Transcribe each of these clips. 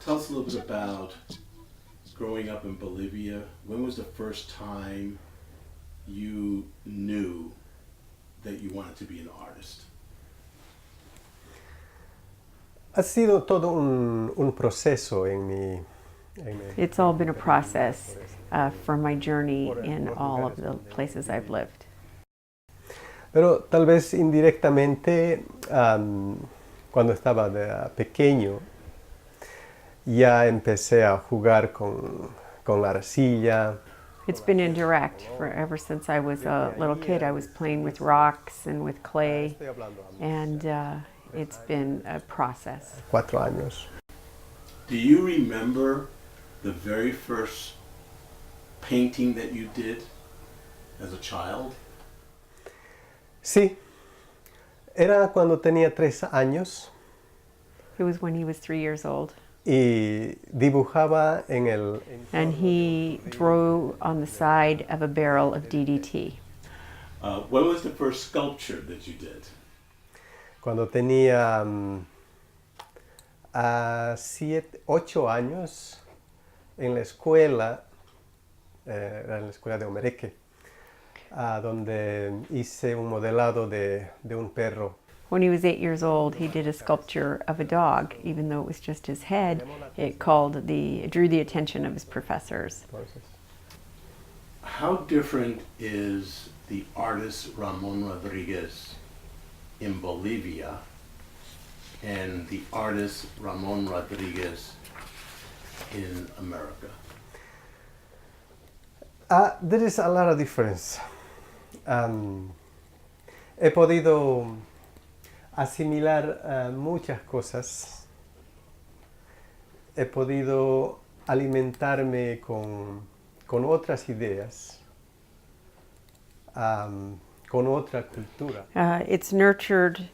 Tell us a little bit about growing up in Bolivia. When was the first time you knew that you wanted to be an artist? Ha sido todo un proceso en mi... It's all been a process for my journey in all of the places I've lived. Pero tal vez indirectamente, cuando estaba pequeño, ya empecé a jugar con la arcilla. It's been indirect. Ever since I was a little kid, I was playing with rocks and with clay, and it's been a process. 4 años. Do you remember the very first painting that you did as a child? Sí, era cuando tenía 3 años. It was when he was 3 years old. Y dibujaba en el... And he drew on the side of a barrel of DDT. When was the first sculpture that you did? Cuando tenía 8 años, en la escuela, era en la escuela de Omereque, donde hice un modelado de un perro. When he was 8 years old, he did a sculpture of a dog. Even though it was just his head, it drew the attention of his professors. How different is the artist Ramón Rodriguez in Bolivia and the artist Ramón Rodriguez in America? There is a lot of difference. He podido asimilar muchas cosas. He podido alimentarme con otras ideas, con otra cultura. It's nurtured.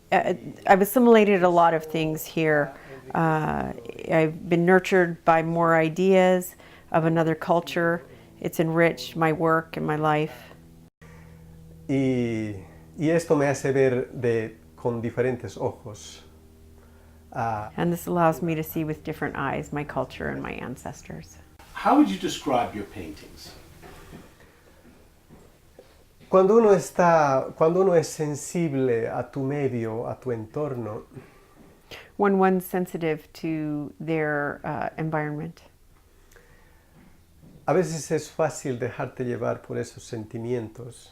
I've assimilated a lot of things here. I've been nurtured by more ideas of another culture. It's enriched my work and my life. Y esto me hace ver con diferentes ojos. And this allows me to see with different eyes my culture and my ancestors. How would you describe your paintings? Cuando uno es sensible a tu medio, a tu entorno, when one's sensitive to their environment, a veces es fácil dejarte llevar por esos sentimientos.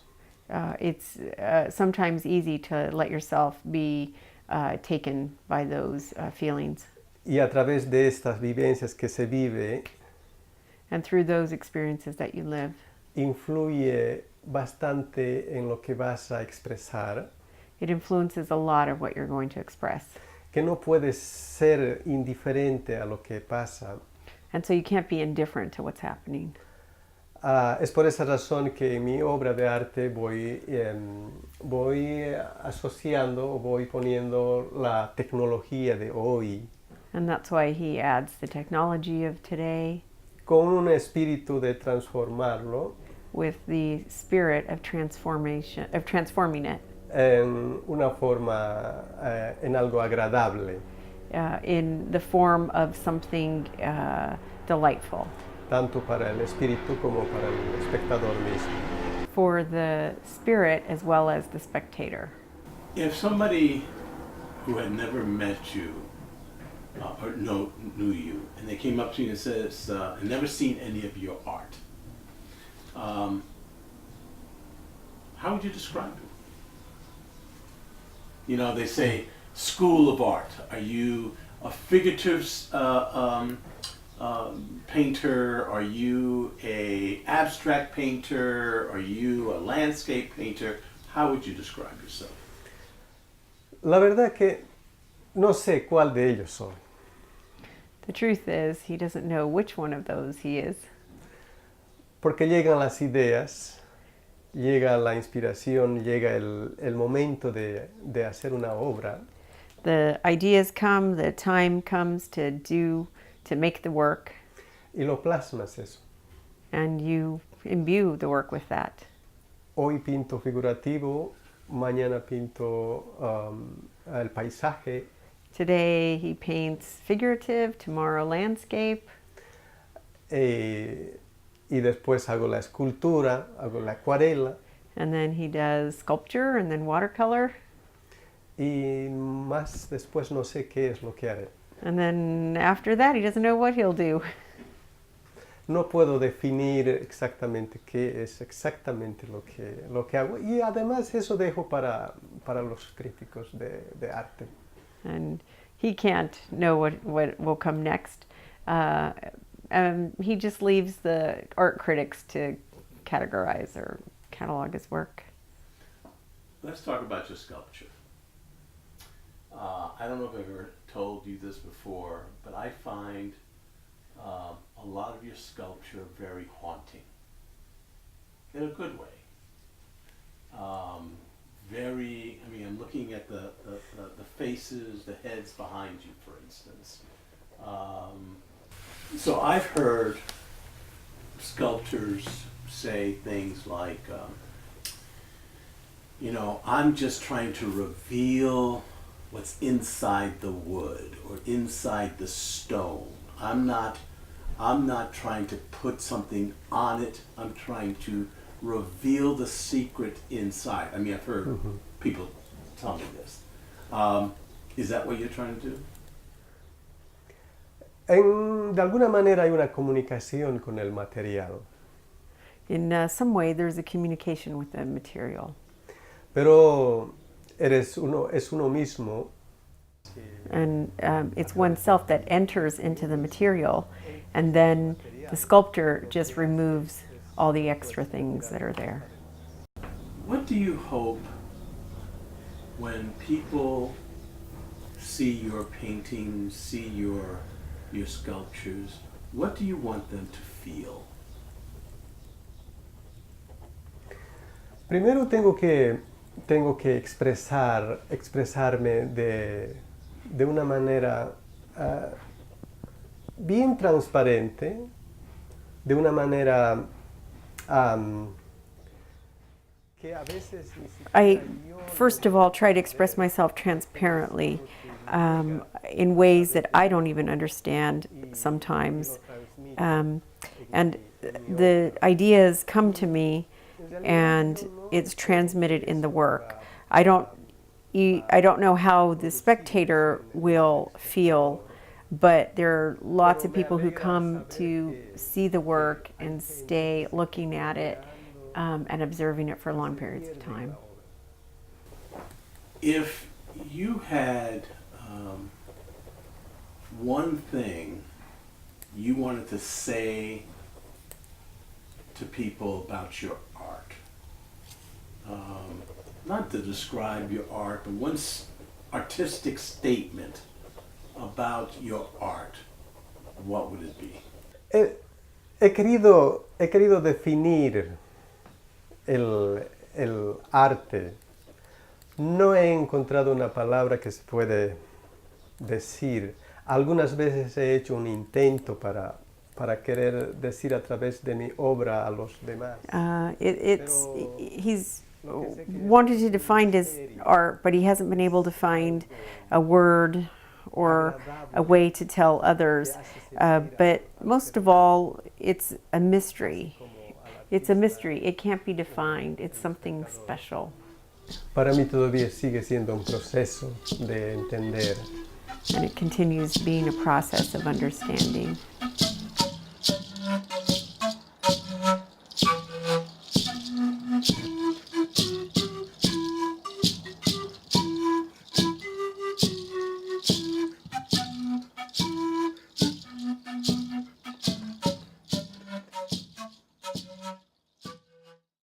It's sometimes easy to let yourself be taken by those feelings. Y a través de estas vivencias que se vive, and through those experiences that you live, influye bastante en lo que vas a expresar. It influences a lot of what you're going to express. Que no puedes ser indiferente a lo que pasa. And so you can't be indifferent to what's happening. Es por esa razón que en mi obra de arte voy asociando o voy poniendo la tecnología de hoy. And that's why he adds the technology of today. Con un espíritu de transformarlo. With the spirit of transformation, of transforming it. En una forma, en algo agradable. In the form of something delightful. Tanto para el espíritu como para el espectador mismo. For the spirit as well as the spectator. If somebody who had never met you or knew you, and they came up to you and says, "I've never seen any of your art." How would you describe it? You know, they say school of art. Are you a figurative painter? Are you a abstract painter? Are you a landscape painter? How would you describe yourself? La verdad que no sé cuál de ellos son. The truth is, he doesn't know which one of those he is. Porque llegan las ideas, llega la inspiración, llega el momento de hacer una obra. The ideas come, the time comes to make the work. Y lo plasmas eso. And you imbue the work with that. Hoy pinto figurativo, mañana pinto el paisaje. Today he paints figurative, tomorrow landscape. Y después hago la escultura, hago la acuarela. And then he does sculpture and then watercolor. Y más después no sé qué es lo que haré. And then after that he doesn't know what he'll do. No puedo definir exactamente qué es exactamente lo que hago. Y además eso dejo para los críticos de arte. And he can't know what will come next. He just leaves the art critics to categorize or catalog his work. Let's talk about your sculpture. I don't know if I've ever told you this before, but I find a lot of your sculpture very haunting, in a good way. I'm looking at the faces, the heads behind you, for instance. So I've heard sculptors say things like, I'm just trying to reveal what's inside the wood or inside the stone. I'm not trying to put something on it. I'm trying to reveal the secret inside. I mean, I've heard people tell me this. Is that what you're trying to do? De alguna manera hay una comunicación con el material. In some way, there's a communication with the material. Pero es uno mismo. And it's oneself that enters into the material, and then the sculptor just removes all the extra things that are there. What do you hope when people see your paintings, see your sculptures, what do you want them to feel? Primero tengo que expresarme de una manera bien transparente, de una manera que a veces ni siquiera I, first of all, try to express myself transparently in ways that I don't even understand sometimes. And the ideas come to me and it's transmitted in the work. I don't know how the spectator will feel, but there are lots of people who come to see the work and stay looking at it and observing it for long periods of time. If you had one thing you wanted to say to people about your art, not to describe your art, but one artistic statement about your art, what would it be? He querido definir el arte. No he encontrado una palabra que se puede decir. Algunas veces he hecho un intento para querer decir a través de mi obra a los demás. He's wanted to define his art, but he hasn't been able to find a word or a way to tell others. But most of all, it's a mystery. It's a mystery. It can't be defined. It's something special. para mí todavía sigue siendo un proceso de entender. And it continues being a process of understanding.